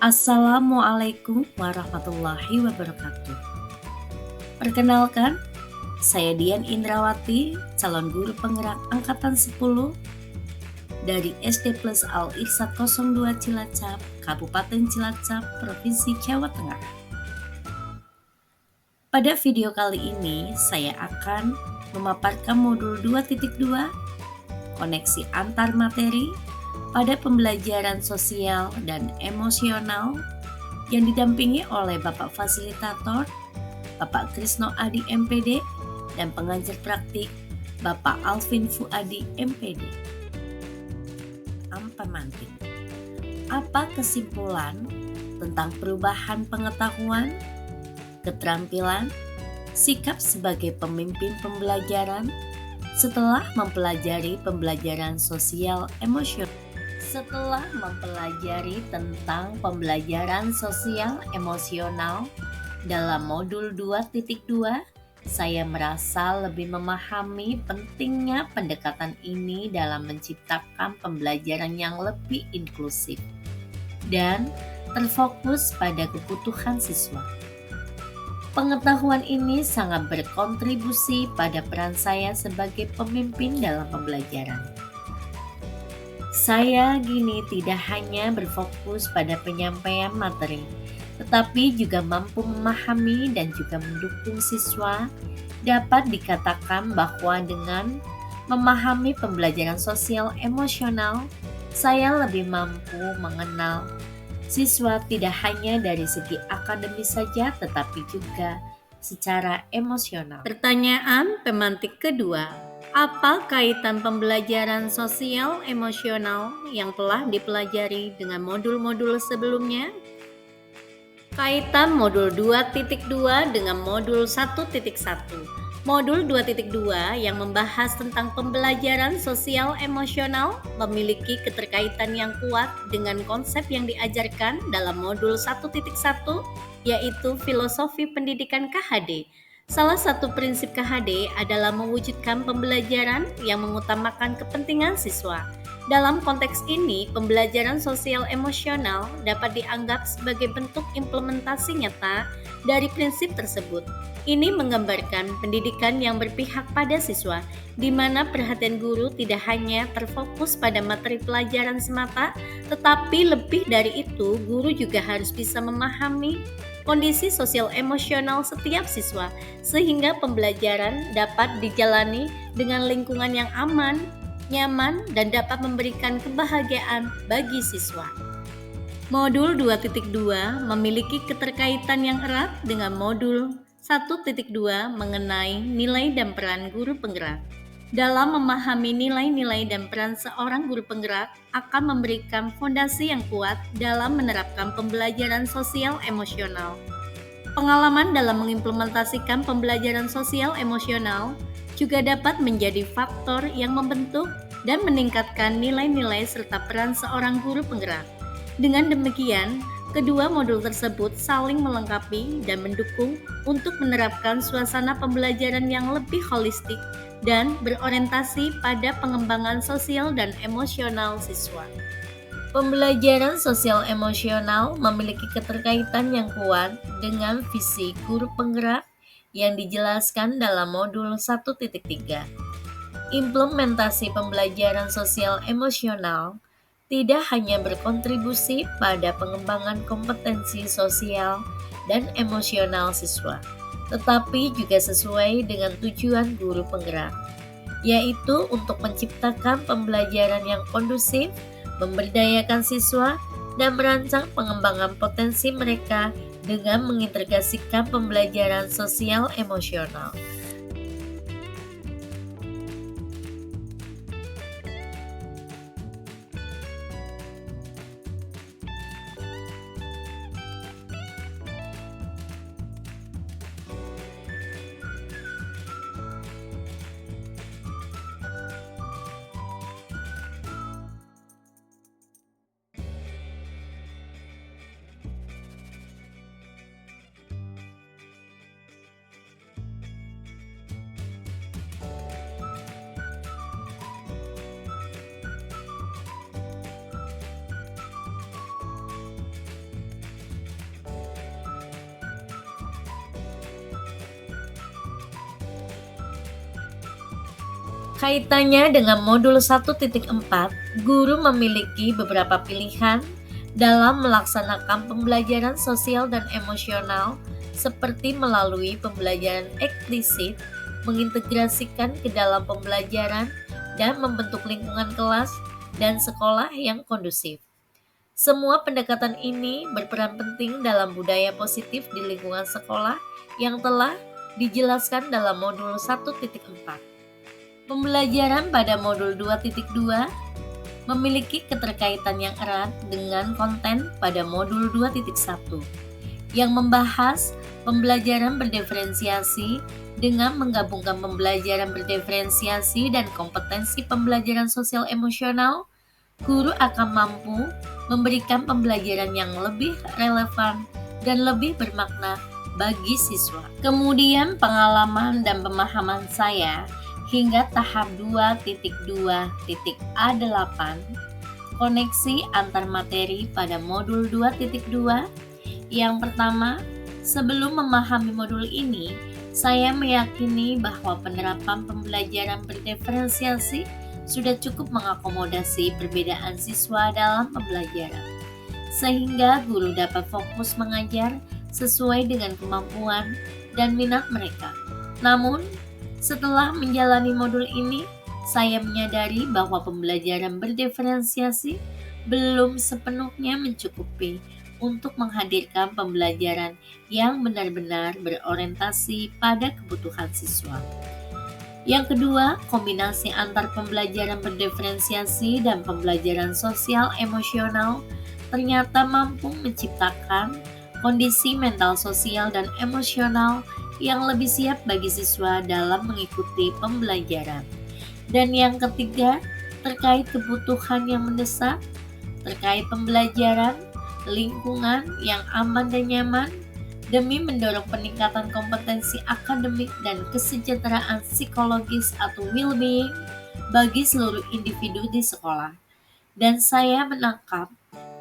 Assalamualaikum warahmatullahi wabarakatuh. Perkenalkan, saya Dian Indrawati, calon guru penggerak Angkatan 10 dari SD Plus Al Irsyad 02 Cilacap, Kabupaten Cilacap, Provinsi Jawa Tengah. Pada video kali ini, saya akan memaparkan modul 2.2, koneksi antar materi pada pembelajaran sosial dan emosional yang didampingi oleh Bapak Fasilitator, Bapak Krisno Adi MPD, dan pengajar praktik Bapak Alvin Fuadi MPD. Pemantik. Apa kesimpulan tentang perubahan pengetahuan, keterampilan, sikap sebagai pemimpin pembelajaran setelah mempelajari pembelajaran sosial emosional? Setelah mempelajari tentang pembelajaran sosial emosional dalam modul 2.2, saya merasa lebih memahami pentingnya pendekatan ini dalam menciptakan pembelajaran yang lebih inklusif dan terfokus pada kebutuhan siswa. Pengetahuan ini sangat berkontribusi pada peran saya sebagai pemimpin dalam pembelajaran. Saya kini tidak hanya berfokus pada penyampaian materi, tetapi juga mampu memahami dan juga mendukung siswa. Dapat dikatakan bahwa dengan memahami pembelajaran sosial emosional, saya lebih mampu mengenal siswa tidak hanya dari segi akademis saja, tetapi juga secara emosional. Pertanyaan pemantik kedua, apa kaitan pembelajaran sosial emosional yang telah dipelajari dengan modul-modul sebelumnya? Kaitan modul 2.2 dengan modul 1.1. Modul 2.2 yang membahas tentang pembelajaran sosial emosional memiliki keterkaitan yang kuat dengan konsep yang diajarkan dalam modul 1.1, yaitu filosofi pendidikan KHD. Salah satu prinsip KHD adalah mewujudkan pembelajaran yang mengutamakan kepentingan siswa. Dalam konteks ini, pembelajaran sosial emosional dapat dianggap sebagai bentuk implementasi nyata dari prinsip tersebut. Ini menggambarkan pendidikan yang berpihak pada siswa, di mana perhatian guru tidak hanya terfokus pada materi pelajaran semata, tetapi lebih dari itu, guru juga harus bisa memahami kondisi sosial emosional setiap siswa, sehingga pembelajaran dapat dijalani dengan lingkungan yang aman, nyaman, dan dapat memberikan kebahagiaan bagi siswa. Modul 2.2 memiliki keterkaitan yang erat dengan modul 1.2 mengenai nilai dan peran guru penggerak. Dalam memahami nilai-nilai dan peran seorang guru penggerak akan memberikan fondasi yang kuat dalam menerapkan pembelajaran sosial emosional. Pengalaman dalam mengimplementasikan pembelajaran sosial emosional juga dapat menjadi faktor yang membentuk dan meningkatkan nilai-nilai serta peran seorang guru penggerak. Dengan demikian, kedua modul tersebut saling melengkapi dan mendukung untuk menerapkan suasana pembelajaran yang lebih holistik dan berorientasi pada pengembangan sosial dan emosional siswa. Pembelajaran sosial emosional memiliki keterkaitan yang kuat dengan visi guru penggerak yang dijelaskan dalam modul 1.3. Implementasi pembelajaran sosial emosional tidak hanya berkontribusi pada pengembangan kompetensi sosial dan emosional siswa, tetapi juga sesuai dengan tujuan guru penggerak, yaitu untuk menciptakan pembelajaran yang kondusif, memberdayakan siswa, dan merancang pengembangan potensi mereka dengan mengintegrasikan pembelajaran sosial emosional. Kaitannya dengan modul 1.4, guru memiliki beberapa pilihan dalam melaksanakan pembelajaran sosial dan emosional seperti melalui pembelajaran eksplisit, mengintegrasikan ke dalam pembelajaran, dan membentuk lingkungan kelas dan sekolah yang kondusif. Semua pendekatan ini berperan penting dalam budaya positif di lingkungan sekolah yang telah dijelaskan dalam modul 1.4. Pembelajaran pada modul 2.2 memiliki keterkaitan yang erat dengan konten pada modul 2.1 yang membahas pembelajaran berdiferensiasi dengan menggabungkan pembelajaran berdiferensiasi dan kompetensi pembelajaran sosial emosional. Guru akan mampu memberikan pembelajaran yang lebih relevan dan lebih bermakna bagi siswa. Kemudian pengalaman dan pemahaman saya hingga tahap 2.2.A8, koneksi antar materi pada modul 2.2. Yang pertama, sebelum memahami modul ini, saya meyakini bahwa penerapan pembelajaran berdiferensiasi sudah cukup mengakomodasi perbedaan siswa dalam pembelajaran, sehingga guru dapat fokus mengajar sesuai dengan kemampuan dan minat mereka. Namun, setelah menjalani modul ini, saya menyadari bahwa pembelajaran berdiferensiasi belum sepenuhnya mencukupi untuk menghadirkan pembelajaran yang benar-benar berorientasi pada kebutuhan siswa. Yang kedua, kombinasi antar pembelajaran berdiferensiasi dan pembelajaran sosial emosional ternyata mampu menciptakan kondisi mental sosial dan emosional yang lebih siap bagi siswa dalam mengikuti pembelajaran. Dan yang ketiga, terkait kebutuhan yang mendesak, terkait pembelajaran, lingkungan yang aman dan nyaman, demi mendorong peningkatan kompetensi akademik dan kesejahteraan psikologis atau well-being bagi seluruh individu di sekolah. Dan saya menangkap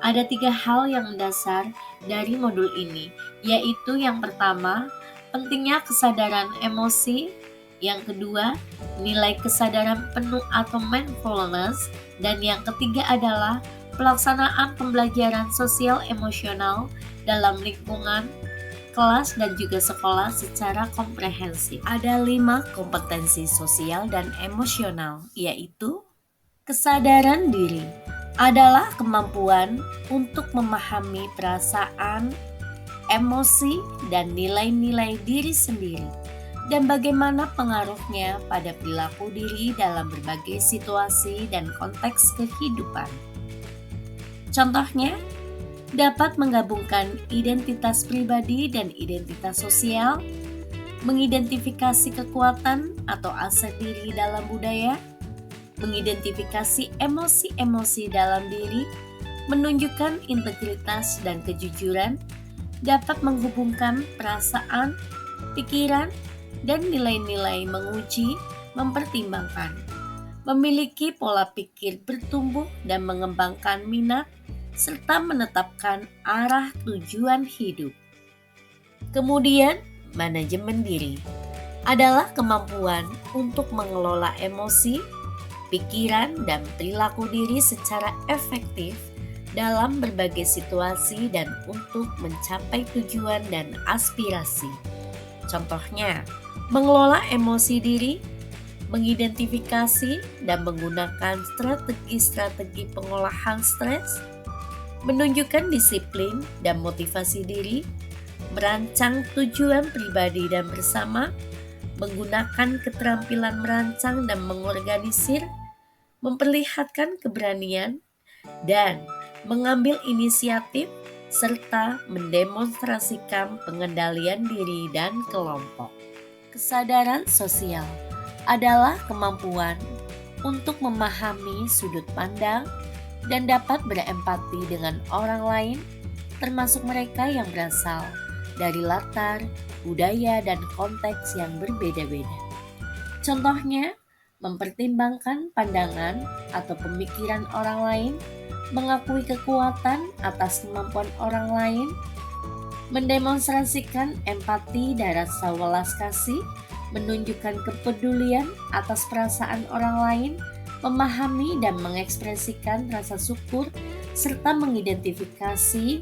ada 3 hal yang mendasar dari modul ini, yaitu yang pertama, pentingnya kesadaran emosi, yang kedua, nilai kesadaran penuh atau mindfulness, dan yang ketiga adalah pelaksanaan pembelajaran sosial emosional dalam lingkungan kelas dan juga sekolah secara komprehensif. Ada 5 kompetensi sosial dan emosional, yaitu kesadaran diri adalah kemampuan untuk memahami perasaan, emosi, dan nilai-nilai diri sendiri dan bagaimana pengaruhnya pada perilaku diri dalam berbagai situasi dan konteks kehidupan. Contohnya, dapat menggabungkan identitas pribadi dan identitas sosial, mengidentifikasi kekuatan atau aset diri dalam budaya, mengidentifikasi emosi-emosi dalam diri, menunjukkan integritas dan kejujuran, dapat menghubungkan perasaan, pikiran, dan nilai-nilai menguji, mempertimbangkan, memiliki pola pikir bertumbuh dan mengembangkan minat, serta menetapkan arah tujuan hidup. Kemudian, manajemen diri adalah kemampuan untuk mengelola emosi, pikiran, dan perilaku diri secara efektif dalam berbagai situasi dan untuk mencapai tujuan dan aspirasi. Contohnya, mengelola emosi diri, mengidentifikasi dan menggunakan strategi-strategi pengolahan stres, menunjukkan disiplin dan motivasi diri, merancang tujuan pribadi dan bersama, menggunakan keterampilan merancang dan mengorganisir, memperlihatkan keberanian, dan mengambil inisiatif, serta mendemonstrasikan pengendalian diri dan kelompok. Kesadaran sosial adalah kemampuan untuk memahami sudut pandang dan dapat berempati dengan orang lain, termasuk mereka yang berasal dari latar, budaya, dan konteks yang berbeda-beda. Contohnya, mempertimbangkan pandangan atau pemikiran orang lain, mengakui kekuatan atas kemampuan orang lain, mendemonstrasikan empati dan rasa welas kasih, menunjukkan kepedulian atas perasaan orang lain, memahami dan mengekspresikan rasa syukur, serta mengidentifikasi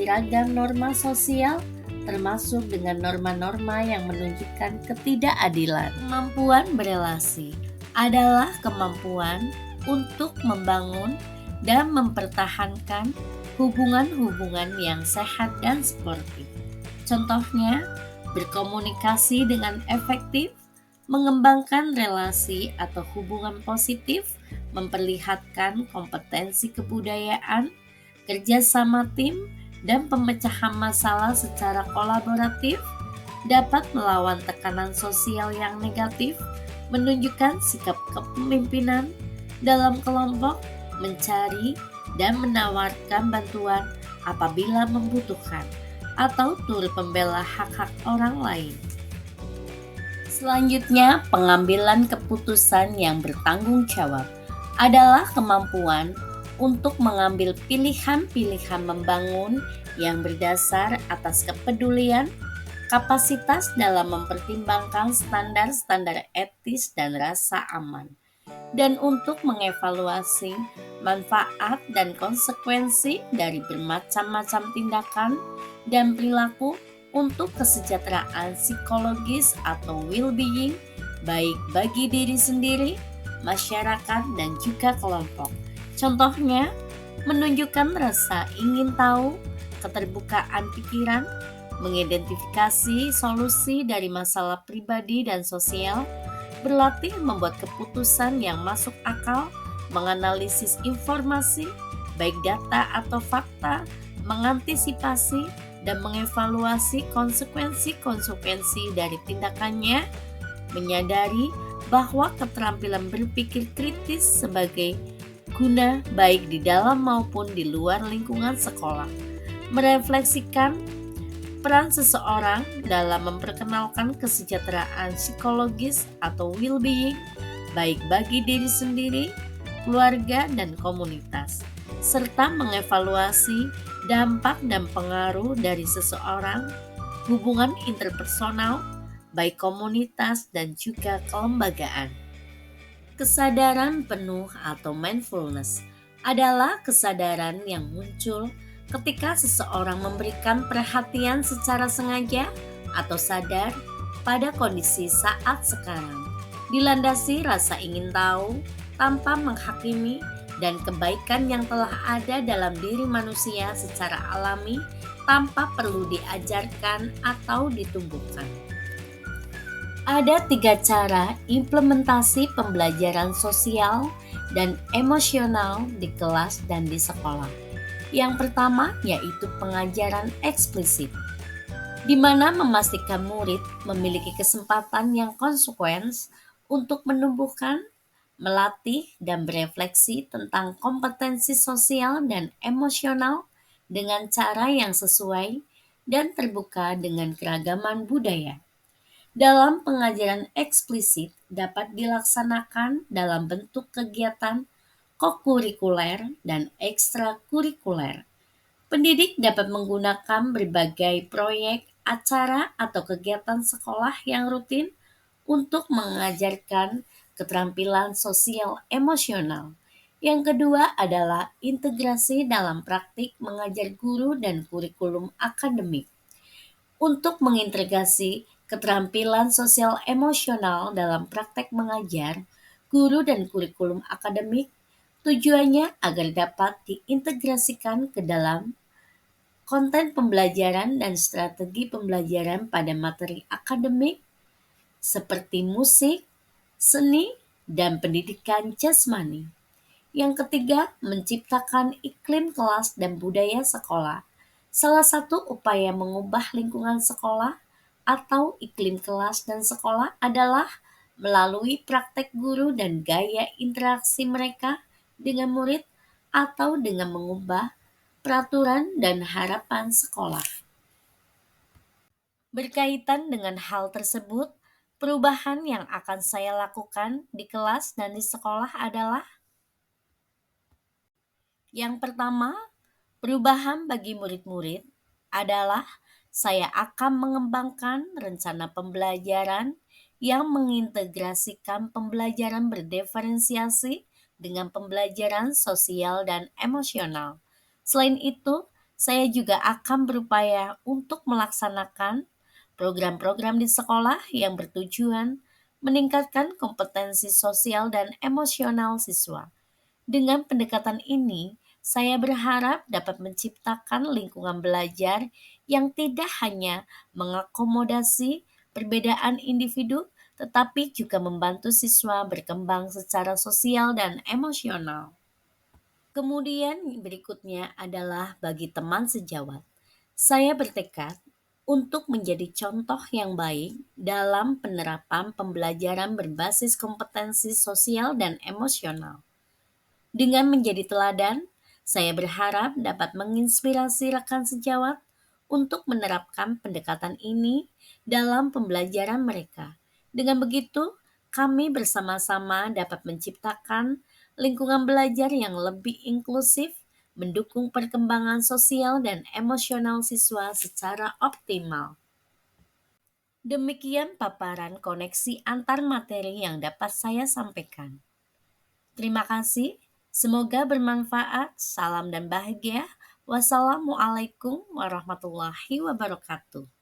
ragam norma sosial, termasuk dengan norma-norma yang menunjukkan ketidakadilan. Kemampuan berelasi adalah kemampuan untuk membangun dan mempertahankan hubungan-hubungan yang sehat dan sportif. Contohnya, berkomunikasi dengan efektif, mengembangkan relasi atau hubungan positif, memperlihatkan kompetensi kebudayaan, kerjasama tim, dan pemecahan masalah secara kolaboratif, dapat melawan tekanan sosial yang negatif, menunjukkan sikap kepemimpinan dalam kelompok, mencari dan menawarkan bantuan apabila membutuhkan, atau turut membela hak-hak orang lain. Selanjutnya, pengambilan keputusan yang bertanggung jawab adalah kemampuan untuk mengambil pilihan-pilihan membangun yang berdasar atas kepedulian, kapasitas dalam mempertimbangkan standar-standar etis dan rasa aman, dan untuk mengevaluasi manfaat dan konsekuensi dari bermacam-macam tindakan dan perilaku untuk kesejahteraan psikologis atau well-being, baik bagi diri sendiri, masyarakat, dan juga kelompok. Contohnya, menunjukkan rasa ingin tahu, keterbukaan pikiran, mengidentifikasi solusi dari masalah pribadi dan sosial, berlatih membuat keputusan yang masuk akal, menganalisis informasi, baik data atau fakta, mengantisipasi dan mengevaluasi konsekuensi-konsekuensi dari tindakannya, menyadari bahwa keterampilan berpikir kritis sebagai guna baik di dalam maupun di luar lingkungan sekolah, merefleksikan peran seseorang dalam memperkenalkan kesejahteraan psikologis atau well-being, baik bagi diri sendiri, keluarga, dan komunitas, serta mengevaluasi dampak dan pengaruh dari seseorang, hubungan interpersonal, baik komunitas dan juga kelembagaan. Kesadaran penuh atau mindfulness adalah kesadaran yang muncul ketika seseorang memberikan perhatian secara sengaja atau sadar pada kondisi saat sekarang, dilandasi rasa ingin tahu tanpa menghakimi, dan kebaikan yang telah ada dalam diri manusia secara alami tanpa perlu diajarkan atau ditumbuhkan. Ada 3 cara implementasi pembelajaran sosial dan emosional di kelas dan di sekolah. Yang pertama yaitu pengajaran eksplisit, di mana memastikan murid memiliki kesempatan yang konsekuen untuk menumbuhkan, melatih, dan berefleksi tentang kompetensi sosial dan emosional dengan cara yang sesuai dan terbuka dengan keragaman budaya. Dalam pengajaran eksplisit dapat dilaksanakan dalam bentuk kegiatan kokurikuler dan ekstrakurikuler. Pendidik dapat menggunakan berbagai proyek, acara, atau kegiatan sekolah yang rutin untuk mengajarkan keterampilan sosial emosional. Yang kedua adalah integrasi dalam praktik mengajar guru dan kurikulum akademik. Untuk mengintegrasi keterampilan sosial emosional dalam praktek mengajar, guru dan kurikulum akademik tujuannya agar dapat diintegrasikan ke dalam konten pembelajaran dan strategi pembelajaran pada materi akademik seperti musik, seni, dan pendidikan jasmani. Yang ketiga, menciptakan iklim kelas dan budaya sekolah. Salah satu upaya mengubah lingkungan sekolah atau iklim kelas dan sekolah adalah melalui praktek guru dan gaya interaksi mereka dengan murid atau dengan mengubah peraturan dan harapan sekolah. Berkaitan dengan hal tersebut, perubahan yang akan saya lakukan di kelas dan di sekolah adalah: yang pertama, perubahan bagi murid-murid adalah saya akan mengembangkan rencana pembelajaran yang mengintegrasikan pembelajaran berdiferensiasi dengan pembelajaran sosial dan emosional. Selain itu, saya juga akan berupaya untuk melaksanakan program-program di sekolah yang bertujuan meningkatkan kompetensi sosial dan emosional siswa. Dengan pendekatan ini, saya berharap dapat menciptakan lingkungan belajar yang tidak hanya mengakomodasi perbedaan individu, tetapi juga membantu siswa berkembang secara sosial dan emosional. Kemudian berikutnya adalah bagi teman sejawat. Saya bertekad untuk menjadi contoh yang baik dalam penerapan pembelajaran berbasis kompetensi sosial dan emosional. Dengan menjadi teladan, saya berharap dapat menginspirasi rekan sejawat untuk menerapkan pendekatan ini dalam pembelajaran mereka. Dengan begitu, kami bersama-sama dapat menciptakan lingkungan belajar yang lebih inklusif, mendukung perkembangan sosial dan emosional siswa secara optimal. Demikian paparan koneksi antar materi yang dapat saya sampaikan. Terima kasih. Semoga bermanfaat. Salam dan bahagia. Wassalamualaikum warahmatullahi wabarakatuh.